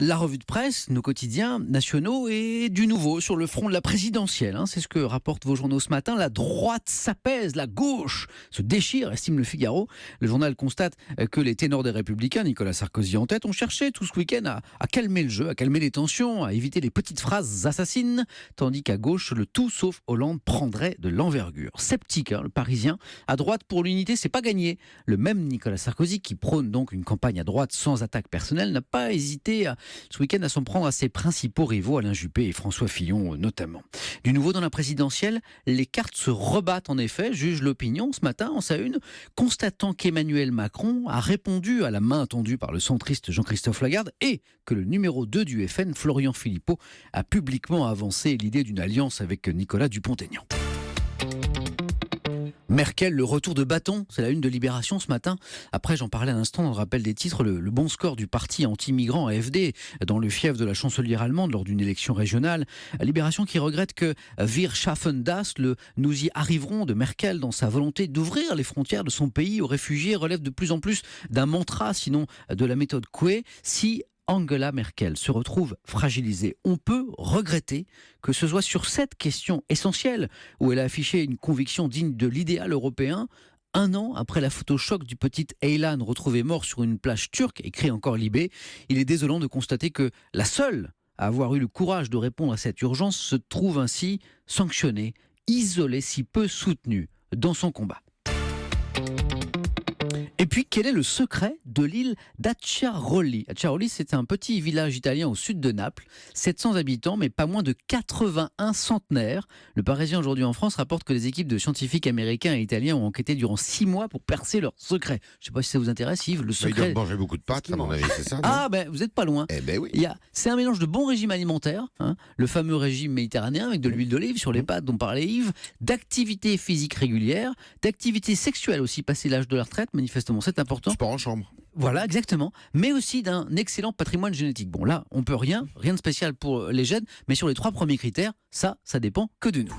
La revue de presse, nos quotidiens nationaux et du nouveau sur le front de la présidentielle. C'est ce que rapportent vos journaux ce matin. La droite s'apaise, la gauche se déchire, estime le Figaro. Le journal constate que les ténors des Républicains, Nicolas Sarkozy en tête, ont cherché tout ce week-end à calmer le jeu, à calmer les tensions, à éviter les petites phrases assassines, tandis qu'à gauche, le tout sauf Hollande prendrait de l'envergure. Sceptique, le Parisien, à droite pour l'unité, c'est pas gagné. Le même Nicolas Sarkozy, qui prône donc une campagne à droite sans attaque personnelle, n'a pas hésité ce week-end à s'en prendre à ses principaux rivaux, Alain Juppé et François Fillon notamment. Du nouveau dans la présidentielle, les cartes se rebattent en effet, juge l'opinion ce matin en sa une, constatant qu'Emmanuel Macron a répondu à la main tendue par le centriste Jean-Christophe Lagarde et que le numéro 2 du FN, Florian Philippot, a publiquement avancé l'idée d'une alliance avec Nicolas Dupont-Aignan. Merkel, le retour de bâton, c'est la une de Libération ce matin. Après, j'en parlais à l'instant dans le rappel des titres, le bon score du parti anti-migrant AfD dans le fief de la chancelière allemande lors d'une élection régionale. Libération qui regrette que Wir schaffen das, le nous y arriverons de Merkel dans sa volonté d'ouvrir les frontières de son pays aux réfugiés relève de plus en plus d'un mantra, sinon de la méthode Coué. Si Angela Merkel se retrouve fragilisée, on peut regretter que ce soit sur cette question essentielle où elle a affiché une conviction digne de l'idéal européen, un an après la photo choc du petit Aylan retrouvé mort sur une plage turque, écrit encore Libé. Il est désolant de constater que la seule à avoir eu le courage de répondre à cette urgence se trouve ainsi sanctionnée, isolée, si peu soutenue dans son combat. Et puis, quel est le secret de l'île d'Acciaroli ? Acciaroli, c'est un petit village italien au sud de Naples, 700 habitants, mais pas moins de 81 centenaires. Le Parisien aujourd'hui en France rapporte que les équipes de scientifiques américains et italiens ont enquêté durant 6 mois pour percer leur secret. Je ne sais pas si ça vous intéresse, Yves, le secret. Ils doivent manger beaucoup de pâtes, à mon avis, c'est ça, non ? Ah, vous n'êtes pas loin. Eh ben oui. C'est un mélange de bon régime alimentaire, le fameux régime méditerranéen avec de l'huile d'olive sur les pâtes dont parlait Yves, d'activité physique régulière, d'activité sexuelle aussi, passé l'âge de la retraite, manifestement c'est important. Sport en chambre. Voilà, exactement. Mais aussi d'un excellent patrimoine génétique. Bon là, on peut rien de spécial pour les gènes, mais sur les 3 premiers critères, ça dépend que de nous.